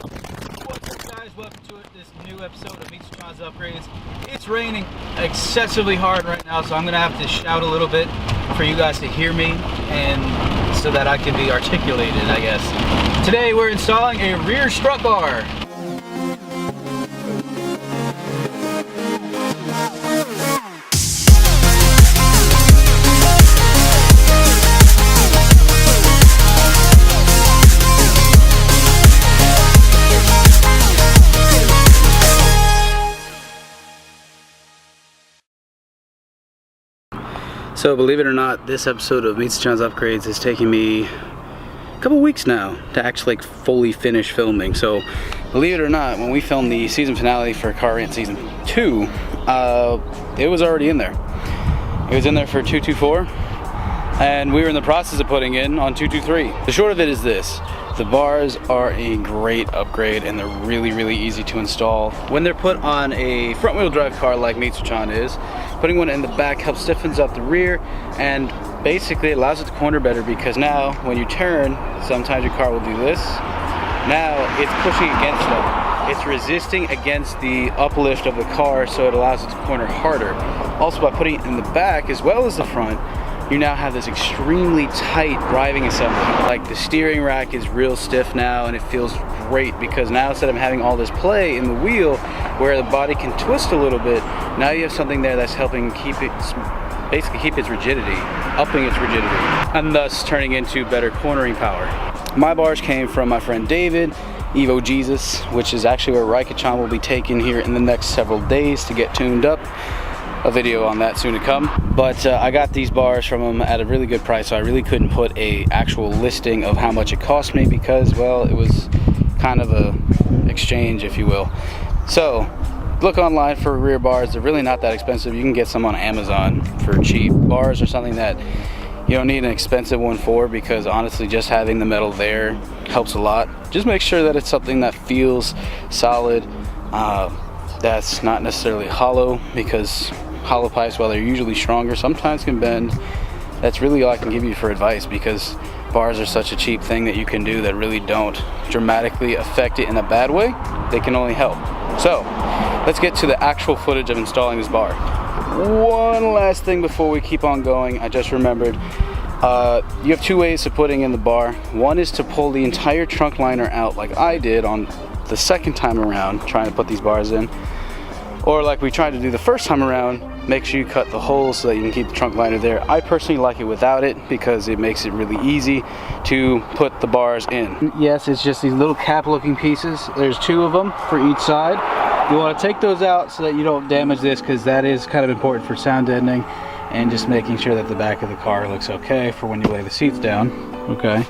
What's up, guys? Welcome to this new episode of Mitsu-Chan'S Upgrades. It's raining excessively hard right now, so I'm gonna have to shout a little bit for you guys to hear me and so that I can be articulated, I guess. Today we're installing a rear strut bar. So believe it or not, this episode of Mitsu-Chan'S Upgrades is taking me a couple weeks now to actually fully finish filming. So believe it or not, when we filmed the season finale for Car Rant Season 2, it was already in there. It was in there for 224, and we were in the process of putting in on 223. The short of it is this. The bars are a great upgrade and they're really easy to install. When they're put on a front wheel drive car like Mitsu-Chan is, putting one in the back helps stiffens up the rear and basically allows it to corner better, because now when you turn, sometimes your car will do this. Now it's pushing against them. It's resisting against the uplift of the car, so it allows it to corner harder. Also, by putting it in the back as well as the front, you now have this extremely tight driving assembly. Like, the steering rack is real stiff now, and it feels great because now instead of having all this play in the wheel where the body can twist a little bit, now you have something there that's helping keep it, basically keep its rigidity, upping its rigidity, and thus turning into better cornering power. My bars came from my friend David, Evo Jesus, which is actually where Raikkonen will be taken here in the next several days to get tuned up. A video on that soon to come, but I got these bars from him at a really good price, so I really couldn't put a actual listing of how much it cost me because, well, it was kind of a exchange, if you will. So look online for rear bars. They're really not that expensive. You can get some on Amazon for cheap. Bars are something that you don't need an expensive one for, because honestly just having the metal there helps a lot. Just make sure that it's something that feels solid, that's not necessarily hollow, because hollow pipes, while they're usually stronger, sometimes can bend. That's really all I can give you for advice, because bars are such a cheap thing that you can do that really don't dramatically affect it in a bad way. They can only help. So let's get to the actual footage of installing this bar. One last thing before we keep on going, I just remembered, you have two ways of putting in the bar. One is to pull the entire trunk liner out like I did on the second time around trying to put these bars in, or like we tried to do the first time around, make sure you cut the holes so that you can keep the trunk liner there. I personally like it without it because it makes it really easy to put the bars in. Yes, it's just these little cap looking pieces. There's two of them for each side. You want to take those out so that you don't damage this, because that is kind of important for sound deadening, and just making sure that the back of the car looks okay for when you lay the seats down. Okay.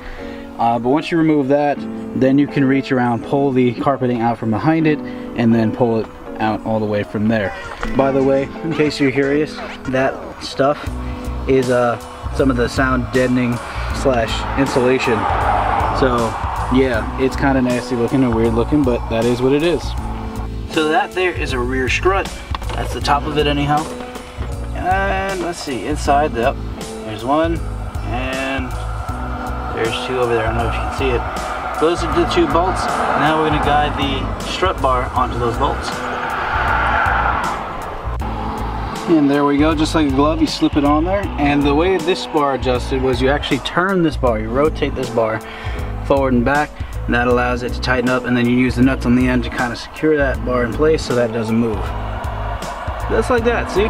But once you remove that, then you can reach around, pull the carpeting out from behind it, and then pull it out all the way from there. By the way, in case you're curious, that stuff is some of the sound deadening / insulation. So yeah, it's kind of nasty looking and weird looking, but that is what it is. So that there is a rear strut. That's the top of it anyhow. And let's see, inside, yep, there's one, and there's two over there. I don't know if you can see it. Those are the two bolts. Now we're going to guide the strut bar onto those bolts. And there we go, just like a glove, you slip it on there. And the way this bar adjusted was you actually turn this bar, you rotate this bar forward and back, and that allows it to tighten up, and then you use the nuts on the end to kind of secure that bar in place so that it doesn't move. Just like that, see?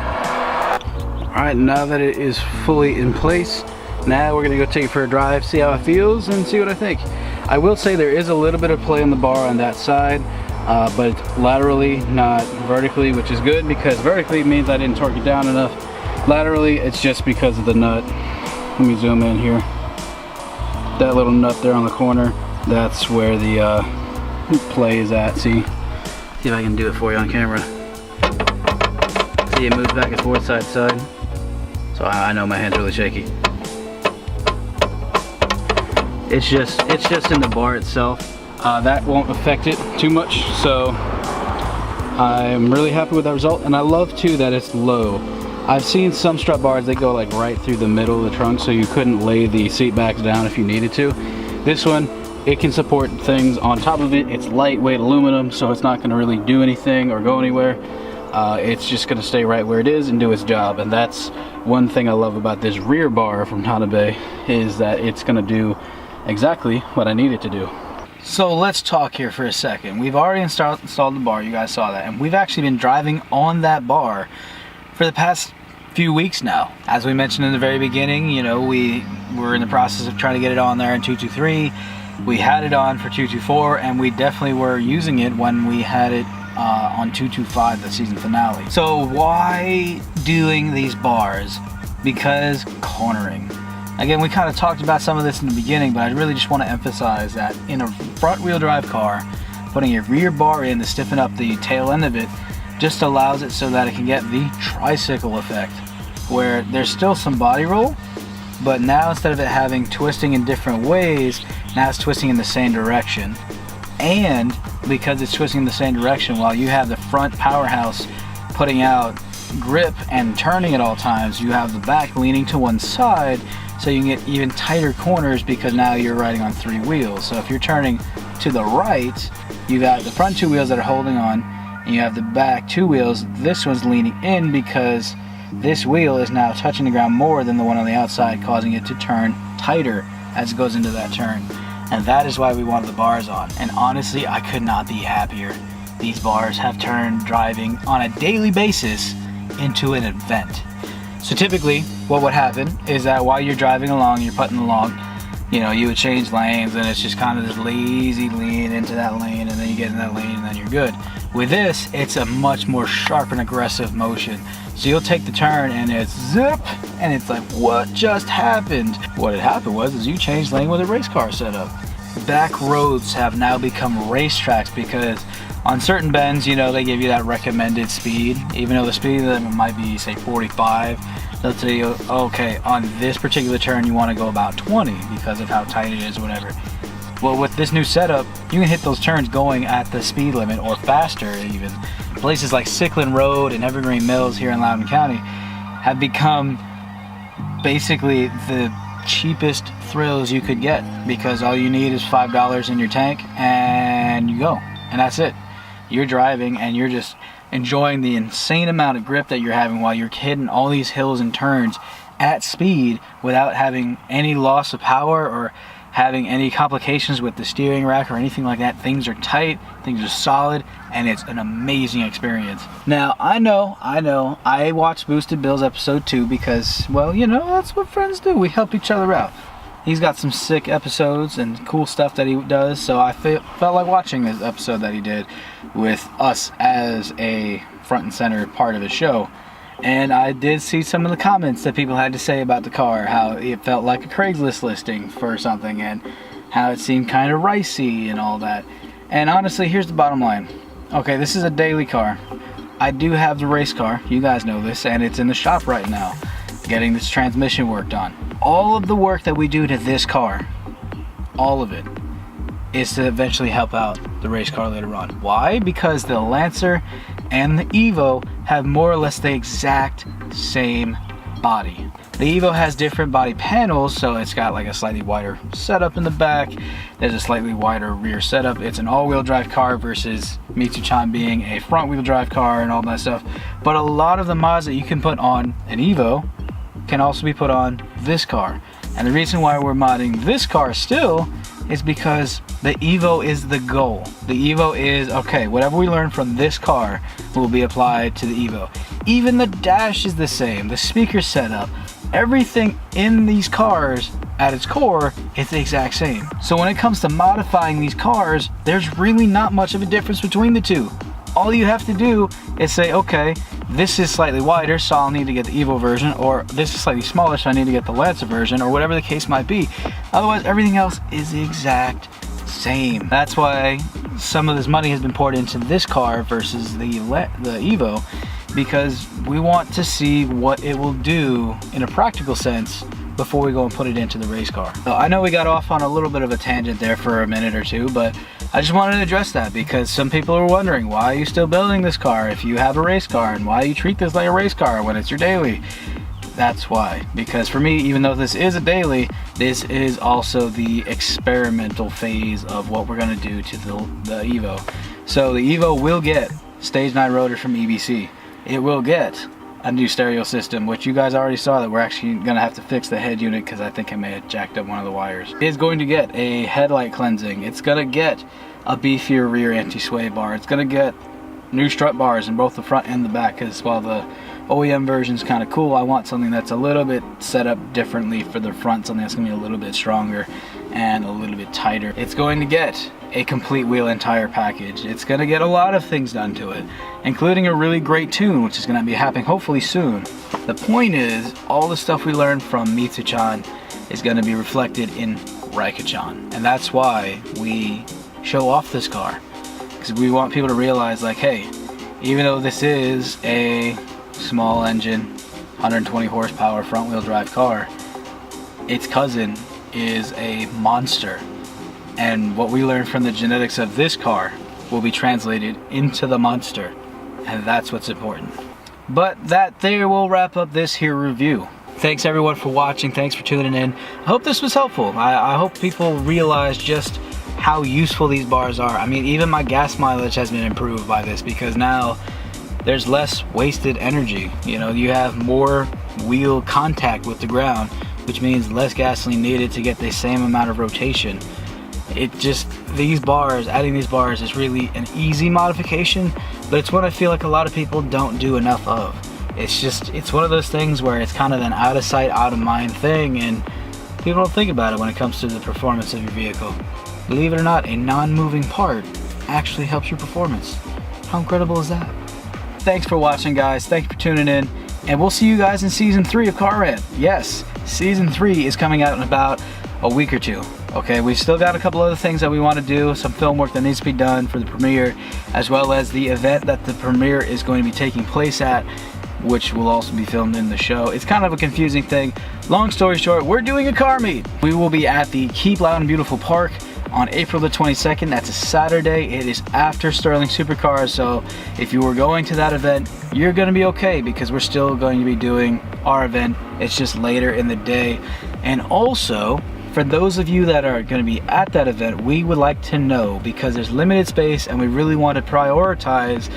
Alright, now that it is fully in place, now we're going to go take it for a drive, see how it feels, and see what I think. I will say there is a little bit of play on the bar on that side, but it's laterally, not vertically, which is good, because vertically means I didn't torque it down enough. Laterally, it's just because of the nut. Let me zoom in here. That little nut there on the corner, that's where the play is at. See if I can do it for you on camera. See, it moves back and forth side to side. So I know my hand's really shaky. It's just in the bar itself. That won't affect it too much, so I'm really happy with that result. And I love too that it's low. I've seen some strut bars, they go like right through the middle of the trunk, so you couldn't lay the seat backs down if you needed to. This one it can support things on top of it. It's lightweight aluminum, so it's not going to really do anything or go anywhere. It's just going to stay right where it is and do its job. And that's one thing I love about this rear bar from Tanabe, is that it's going to do exactly what I need it to do. So let's talk here for a second. We've already installed the bar, you guys saw that, and we've actually been driving on that bar for the past few weeks now. As we mentioned in the very beginning, you know, we were in the process of trying to get it on there in 223. We had it on for 224, and we definitely were using it when we had it on 225, the season finale. So why doing these bars? Because cornering. Again, we kind of talked about some of this in the beginning, but I really just want to emphasize that in a front-wheel drive car, putting a rear bar in to stiffen up the tail end of it just allows it so that it can get the tricycle effect, where there's still some body roll, but now instead of it having twisting in different ways, now it's twisting in the same direction. And because it's twisting in the same direction, while you have the front powerhouse putting out grip and turning at all times, you have the back leaning to one side, so you can get even tighter corners because now you're riding on 3 wheels. So if you're turning to the right, you got the front 2 wheels that are holding on, and you have the back 2 wheels. This one's leaning in because this wheel is now touching the ground more than the one on the outside, causing it to turn tighter as it goes into that turn. And that is why we wanted the bars on. And honestly, I could not be happier. These bars have turned driving on a daily basis into an event. So typically what would happen is that while you're driving along, you're putting along, you know, you would change lanes, and it's just kind of this lazy lean into that lane, and then you get in that lane, and then you're good. With this, it's a much more sharp and aggressive motion. So you'll take the turn and it's zip, and it's like, what just happened? What had happened was you changed lane with a race car setup. Back roads have now become racetracks because on certain bends, you know, they give you that recommended speed, even though the speed limit might be, say, 45. They'll tell you, okay, on this particular turn, you want to go about 20 because of how tight it is, whatever. Well, with this new setup, you can hit those turns going at the speed limit or faster even. Places like Sickland Road and Evergreen Mills here in Loudoun County have become basically the cheapest thrills you could get, because all you need is $5 in your tank and you go, and that's it. You're driving and you're just enjoying the insane amount of grip that you're having while you're hitting all these hills and turns at speed without having any loss of power or having any complications with the steering rack or anything like that. Things are tight, things are solid, and it's an amazing experience. Now, I know, I watched Boosted Bill's episode 2 because, well, you know, that's what friends do. We help each other out. He's got some sick episodes and cool stuff that he does, so I felt like watching this episode that he did with us as a front and center part of his show. And I did see some of the comments that people had to say about the car, how it felt like a Craigslist listing for something, and how it seemed kind of ricey and all that. And honestly, here's the bottom line. Okay, this is a daily car. I do have the race car, you guys know this, and it's in the shop right now, getting this transmission worked on. All of the work that we do to this car, all of it, is to eventually help out the race car later on. Why? Because the Lancer and the Evo have more or less the exact same body. The Evo has different body panels, so it's got like a slightly wider setup in the back. There's a slightly wider rear setup. It's an all-wheel drive car versus Mitsu-Chan'S being a front-wheel drive car and all that stuff. But a lot of the mods that you can put on an Evo can also be put on this car. And the reason why we're modding this car still is because the Evo is the goal. The Evo is, okay, whatever we learn from this car will be applied to the Evo. Even the dash is the same, the speaker setup, everything in these cars at its core is the exact same. So when it comes to modifying these cars, there's really not much of a difference between the two. All you have to do is say, okay, this is slightly wider, so I'll need to get the Evo version, or this is slightly smaller, so I need to get the Lancer version, or whatever the case might be. Otherwise, everything else is the exact same. That's why some of this money has been poured into this car versus the Evo, because we want to see what it will do in a practical sense before we go and put it into the race car. So I know we got off on a little bit of a tangent there for a minute or two, but I just wanted to address that because some people are wondering, why are you still building this car if you have a race car, and why you treat this like a race car when it's your daily? That's why. Because for me, even though this is a daily, this is also the experimental phase of what we're gonna do to the Evo. So the Evo will get Stage 9 rotors from EBC. It will get a new stereo system, which you guys already saw that we're actually gonna have to fix the head unit because I think I may have jacked up one of the wires. It is going to get a headlight cleansing. It's gonna get a beefier rear anti-sway bar. It's gonna get new strut bars in both the front and the back, because while the OEM version is kind of cool, I want something that's a little bit set up differently for the front, something that's gonna be a little bit stronger and a little bit tighter. It's going to get a complete wheel and tire package. It's gonna get a lot of things done to it, including a really great tune, which is gonna be happening hopefully soon. The point is, all the stuff we learned from Mitsu-Chan is gonna be reflected in Raikkonen, and that's why we show off this car, because we want people to realize, like, hey, even though this is a small engine, 120 horsepower front wheel drive car, its cousin is a monster. And what we learned from the genetics of this car will be translated into the monster. And that's what's important. But that there will wrap up this here review. Thanks everyone for watching. Thanks for tuning in. I hope this was helpful. I hope people realize just how useful these bars are. I mean, even my gas mileage has been improved by this, because now there's less wasted energy. You know, you have more wheel contact with the ground, which means less gasoline needed to get the same amount of rotation. It just, these bars, adding these bars is really an easy modification, but it's what I feel like a lot of people don't do enough of. It's just, it's one of those things where it's kind of an out of sight, out of mind thing, and people don't think about it when it comes to the performance of your vehicle. Believe it or not, a non-moving part actually helps your performance. How incredible is that? Thanks for watching, guys. Thank you for tuning in, and we'll see you guys in season 3 of Car Rant. Yes, season 3 is coming out in about a week or two. Okay, we've still got a couple other things that we want to do, some film work that needs to be done for the premiere, as well as the event that the premiere is going to be taking place at, which will also be filmed in the show. It's kind of a confusing thing. Long story short, we're doing a car meet. We will be at the Keep Loud and Beautiful Park on April the 22nd. That's a Saturday. It is after Sterling Supercars, so if you were going to that event, you're gonna be okay, because we're still going to be doing our event. It's just later in the day. And also, for those of you that are going to be at that event, we would like to know, because there's limited space and we really want to prioritize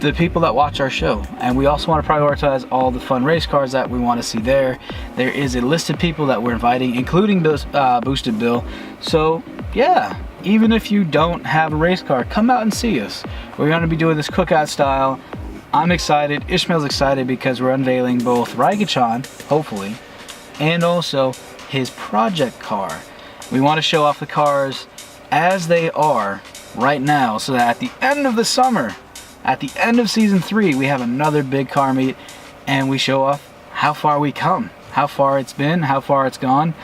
the people that watch our show, and we also want to prioritize all the fun race cars that we want to see there. There is a list of people that we're inviting, including Boosted Bill. So yeah, even if you don't have a race car, come out and see us. We're going to be doing this cookout style. I'm excited, Ishmael's excited, because we're unveiling both Raikkonen, hopefully, and also his project car. We want to show off the cars as they are right now, so that at the end of the summer, at the end of season 3, we have another big car meet and we show off how far we come, how far it's been, how far it's gone,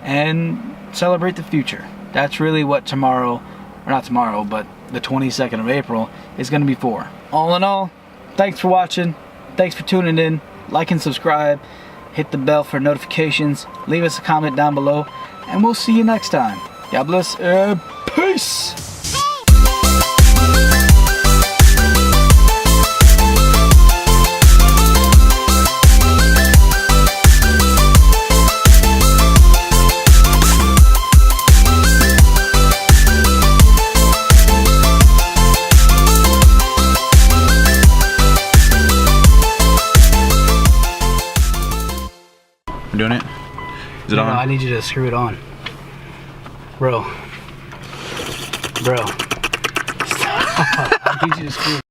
and celebrate the future. That's really what tomorrow, or not tomorrow, but the 22nd of April is going to be for. All in all, thanks for watching, thanks for tuning in, like and subscribe, hit the bell for notifications, leave us a comment down below, and we'll see you next time. God bless, peace! Doing it? Is it on? No, I need you to screw it on. Bro. I need you to screw it on.